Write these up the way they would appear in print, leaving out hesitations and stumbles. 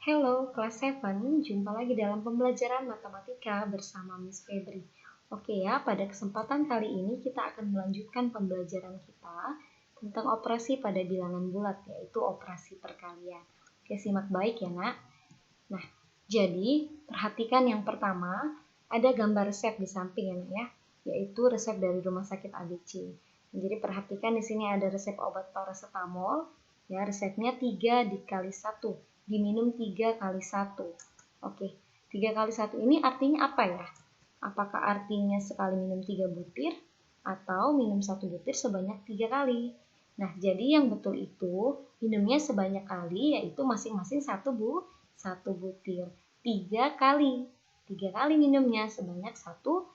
Hello, kelas 7. Jumpa lagi dalam pembelajaran matematika bersama Miss Febri. Oke ya, pada kesempatan kali ini kita akan melanjutkan pembelajaran kita tentang operasi pada bilangan bulat, yaitu operasi perkalian. Oke, simak baik ya, Nak. Nah, jadi perhatikan yang pertama, ada gambar resep di samping ya, Nak ya, yaitu resep dari rumah sakit ABC. Jadi perhatikan di sini ada resep obat paracetamol, ya resepnya 3 dikali 1, diminum 3 kali 1. Oke, 3 kali 1 ini artinya apa ya? Apakah artinya sekali minum 3 butir atau minum 1 butir sebanyak 3 kali? Nah, jadi yang betul itu minumnya sebanyak kali, yaitu masing-masing 1 butir. 3 kali. 3 kali minumnya sebanyak 1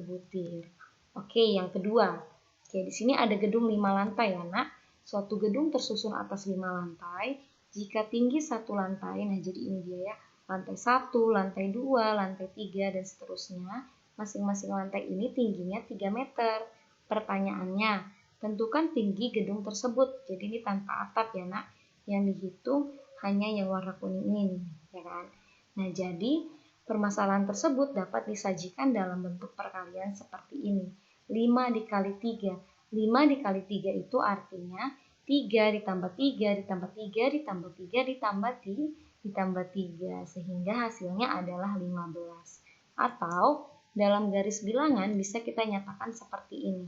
butir. Oke, yang kedua. Oke, di sini ada gedung 5 lantai ya, Nak. Suatu gedung tersusun atas 5 lantai. Jika tinggi 1 lantai, nah jadi ini dia ya. Lantai 1, lantai 2, lantai 3, dan seterusnya. Masing-masing lantai ini tingginya 3 meter. Pertanyaannya, tentukan tinggi gedung tersebut. Jadi ini tanpa atap ya, Nak. Yang dihitung hanya yang warna kuning ini, ya kan? Nah, jadi permasalahan tersebut dapat disajikan dalam bentuk perkalian seperti ini. 5 dikali 3. 5 dikali 3 itu artinya 3 ditambah 3 ditambah 3 ditambah 3 ditambah 3. Sehingga hasilnya adalah 15. Atau dalam garis bilangan bisa kita nyatakan seperti ini.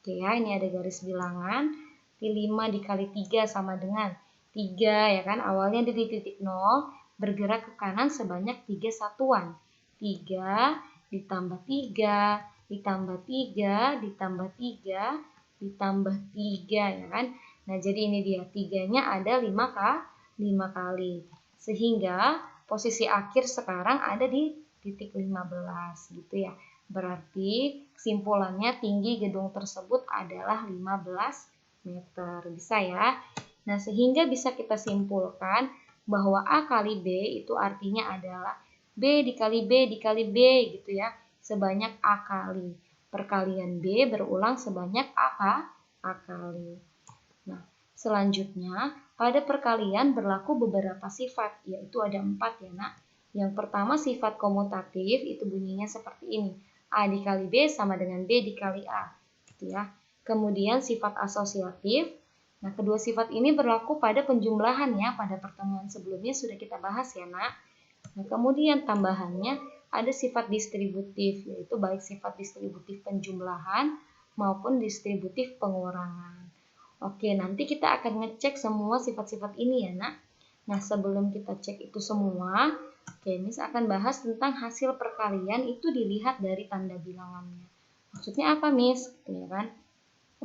Oke ya, ini ada garis bilangan. 5 dikali 3 sama dengan 3 ya kan. Awalnya di titik 0, bergerak ke kanan sebanyak 3 satuan. 3 ditambah 3 ditambah 3, ditambah 3, ditambah 3 ya kan. Nah, jadi ini dia, 3-nya ada 5 kali. Sehingga posisi akhir sekarang ada di titik 15 gitu ya. Berarti kesimpulannya tinggi gedung tersebut adalah 15 meter. Bisa ya. Nah, sehingga bisa kita simpulkan bahwa A kali B itu artinya adalah B dikali B dikali B gitu ya. Sebanyak A kali. Perkalian B berulang sebanyak A kali. Nah, selanjutnya pada perkalian berlaku beberapa sifat, yaitu ada 4 ya, Nak. Yang pertama sifat komutatif itu bunyinya seperti ini. A dikali B sama dengan B dikali A. Gitu ya. Kemudian sifat asosiatif. Nah, kedua sifat ini berlaku pada penjumlahan ya. Pada pertemuan sebelumnya sudah kita bahas ya, Nak. Nah, kemudian tambahannya ada sifat distributif, yaitu baik sifat distributif penjumlahan maupun distributif pengurangan. Oke, nanti kita akan ngecek semua sifat-sifat ini ya, Nak. Nah, sebelum kita cek itu semua, oke, Miss akan bahas tentang hasil perkalian itu dilihat dari tanda bilangannya. Maksudnya apa, Miss? Gitu ya kan?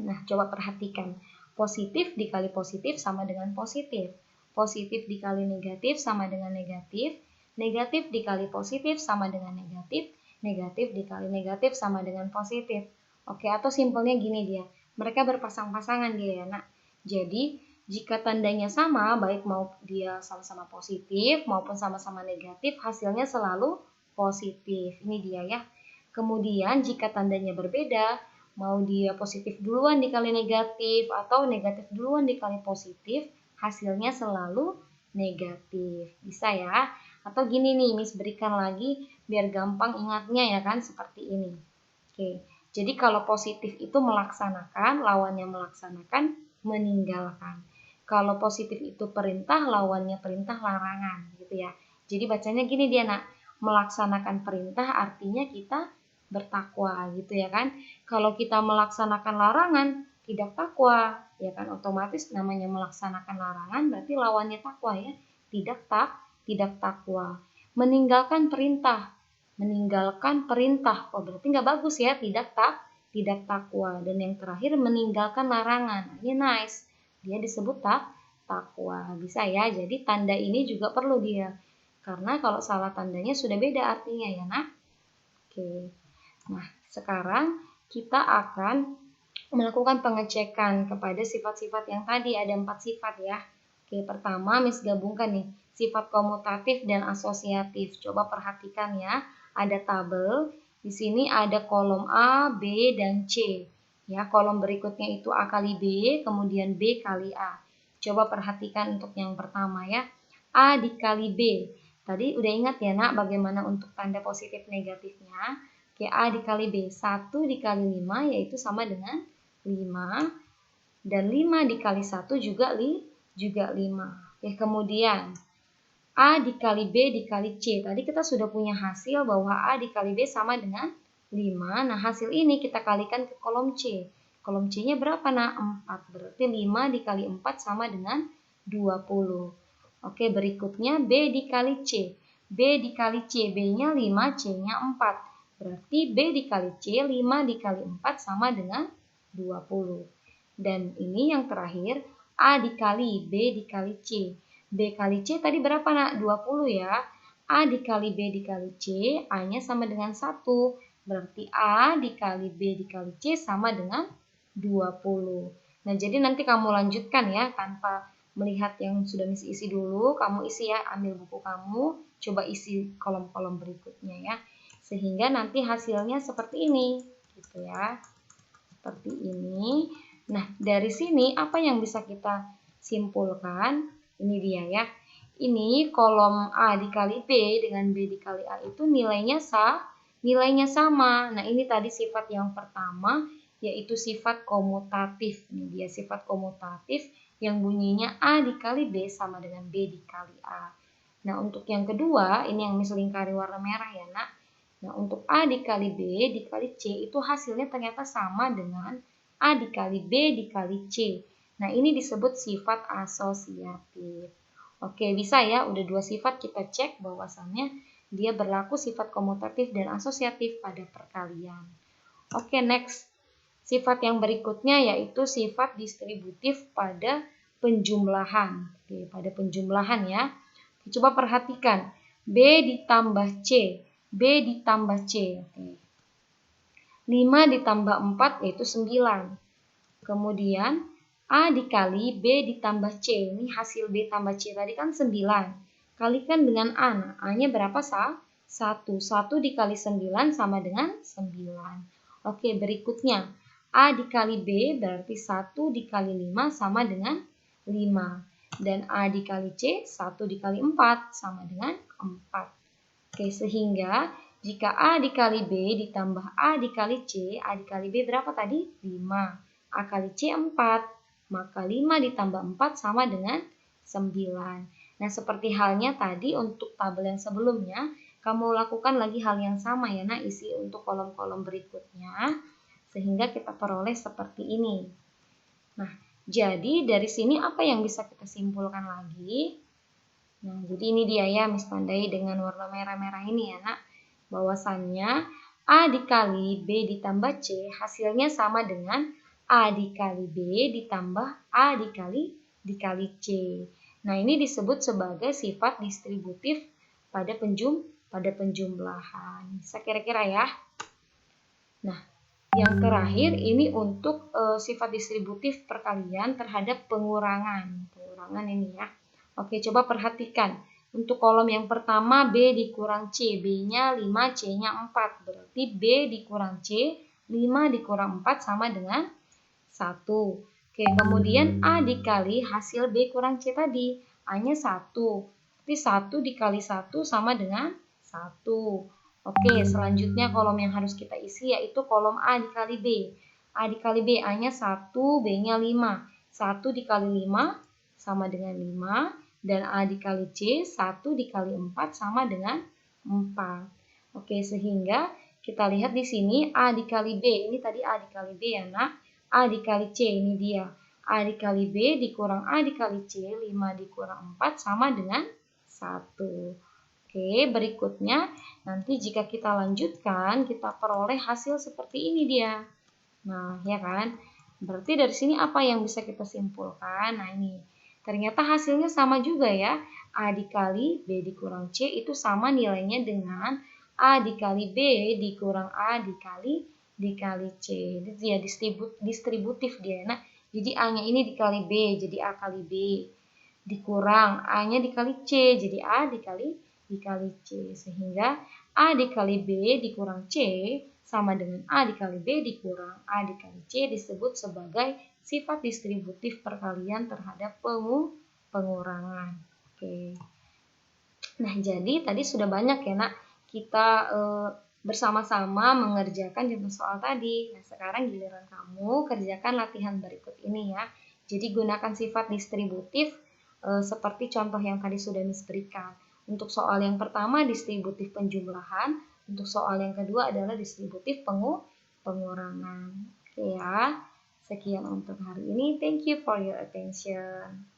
Nah, coba perhatikan. Positif dikali positif sama dengan positif. Positif dikali negatif sama dengan negatif. Negatif dikali positif sama dengan negatif. Negatif dikali negatif sama dengan positif. Oke, atau simpelnya gini dia. Mereka berpasang-pasangan dia ya, Nak. Jadi, jika tandanya sama, baik mau dia sama-sama positif maupun sama-sama negatif, hasilnya selalu positif. Ini dia ya. Kemudian, jika tandanya berbeda, mau dia positif duluan dikali negatif atau negatif duluan dikali positif, hasilnya selalu negatif. Bisa ya? Atau gini nih, Miss berikan lagi biar gampang ingatnya ya kan, seperti ini. Oke, jadi kalau positif itu melaksanakan, lawannya melaksanakan, meninggalkan. Kalau positif itu perintah, lawannya perintah larangan gitu ya. Jadi bacanya gini dia, Nak. Melaksanakan perintah artinya kita bertakwa gitu ya kan. Kalau kita melaksanakan larangan, tidak takwa, ya kan, otomatis namanya melaksanakan larangan berarti lawannya takwa ya. Tidak takwa. Meninggalkan perintah. Oh, berarti nggak bagus ya, tidak takwa. Dan yang terakhir meninggalkan larangan. Ini nice. Dia disebut takwa. Bisa ya. Jadi tanda ini juga perlu dia. Karena kalau salah tandanya sudah beda artinya ya, Nak. Oke. Nah, sekarang kita akan melakukan pengecekan kepada sifat-sifat yang tadi. Ada 4 sifat ya. Oke, pertama Miss gabungkan nih. Sifat komutatif dan asosiatif. Coba perhatikan ya. Ada tabel. Di sini ada kolom A, B, dan C. Ya, kolom berikutnya itu A kali B, kemudian B kali A. Coba perhatikan untuk yang pertama ya. A dikali B. Tadi udah ingat ya nak bagaimana untuk tanda positif negatifnya. Oke, A dikali B. 1 dikali 5 yaitu sama dengan 5. Dan 5 dikali 1 juga 5. Oke, kemudian A dikali B dikali C. Tadi kita sudah punya hasil bahwa A dikali B sama dengan 5. Nah, hasil ini kita kalikan ke kolom C. Kolom C-nya berapa nak? 4. Berarti 5 dikali 4 sama dengan 20. Oke, berikutnya B dikali C. B dikali C. B-nya 5, C-nya 4. Berarti B dikali C, 5 dikali 4 sama dengan 20. Dan ini yang terakhir, A dikali B dikali C. B kali C tadi berapa nak? 20 ya. A dikali B dikali C, A-nya sama dengan 1. Berarti A dikali B dikali C sama dengan 20. Nah, jadi nanti kamu lanjutkan ya tanpa melihat yang sudah Miss isi dulu. Kamu isi ya, ambil buku kamu, coba isi kolom-kolom berikutnya ya. Sehingga nanti hasilnya seperti ini, gitu ya. Seperti ini. Nah, dari sini apa yang bisa kita simpulkan? Ini dia ya. Ini kolom A dikali B dengan B dikali A itu nilainya sama. Nah, ini tadi sifat yang pertama yaitu sifat komutatif. Ini dia sifat komutatif yang bunyinya A dikali B sama dengan B dikali A. Nah, untuk yang kedua, ini yang Miss lingkari warna merah ya, Nak. Nah, untuk A dikali B dikali C itu hasilnya ternyata sama dengan A dikali B dikali C. Nah, ini disebut sifat asosiatif. Oke, bisa ya, udah 2 sifat kita cek bahwasannya dia berlaku sifat komutatif dan asosiatif pada perkalian. Oke, next. Sifat yang berikutnya yaitu sifat distributif pada penjumlahan. Oke, pada penjumlahan ya. Coba perhatikan, B ditambah C. B ditambah C. Oke. 5 ditambah 4 yaitu 9. Kemudian A dikali B ditambah C. Ini hasil B tambah C tadi kan 9. Kalikan dengan A. Nah, A-nya berapa? 1. 1 dikali 9 sama dengan 9. Oke, berikutnya. A dikali B berarti 1 dikali 5 sama dengan 5. Dan A dikali C 1 dikali 4 sama dengan 4. Oke, sehingga jika A dikali B ditambah A dikali C, A dikali B berapa tadi? 5. A kali C 4. Maka 5 ditambah 4 sama dengan 9. Nah, seperti halnya tadi untuk tabel yang sebelumnya, kamu lakukan lagi hal yang sama ya, nah isi untuk kolom-kolom berikutnya. Sehingga kita peroleh seperti ini. Nah, jadi dari sini apa yang bisa kita simpulkan lagi? Nah, jadi ini dia ya, Miss tandai dengan warna merah-merah ini ya, Nak. Bahwasannya A dikali B ditambah C hasilnya sama dengan A dikali B ditambah A dikali C. Nah, ini disebut sebagai sifat distributif pada penjumlahan. Bisa kira-kira ya. Nah, yang terakhir ini untuk sifat distributif perkalian terhadap pengurangan. Pengurangan ini ya. Oke, coba perhatikan. Untuk kolom yang pertama B dikurang C, B-nya 5, C-nya 4. Berarti B dikurang C, 5 dikurang 4 sama dengan 1. Oke, kemudian A dikali hasil B kurang C tadi. A-nya 1. Berarti 1 dikali 1 sama dengan 1. Oke, selanjutnya kolom yang harus kita isi yaitu kolom A dikali B. A dikali B, A-nya 1, B-nya 5. 1 dikali 5 sama dengan 5. Dan A dikali C, 1 dikali 4 sama dengan 4. Oke, sehingga kita lihat di sini A dikali B. Ini tadi A dikali B ya, Nak. A dikali C, ini dia. A dikali B dikurang A dikali C, 5 dikurang 4 sama dengan 1. Oke, berikutnya nanti jika kita lanjutkan, kita peroleh hasil seperti ini dia. Nah, ya kan? Berarti dari sini apa yang bisa kita simpulkan? Nah, ini. Ternyata hasilnya sama juga ya. A dikali B dikurang C itu sama nilainya dengan A dikali B dikurang A dikali C. Jadi dia distributif dia. Nah, jadi A-nya ini dikali B, jadi A kali B. Dikurang A-nya dikali C, jadi A dikali C. Sehingga A dikali B dikurang C sama dengan A dikali B dikurang A dikali C disebut sebagai sifat distributif perkalian terhadap pengurangan. Oke. Nah, jadi tadi sudah banyak ya, Nak, kita bersama-sama mengerjakan contoh soal tadi. Nah, sekarang giliran kamu kerjakan latihan berikut ini ya. Jadi gunakan sifat distributif seperti contoh yang tadi sudah Miss berikan. Untuk soal yang pertama distributif penjumlahan, untuk soal yang kedua adalah distributif pengurangan. Oke ya. Sekian untuk hari ini. Thank you for your attention.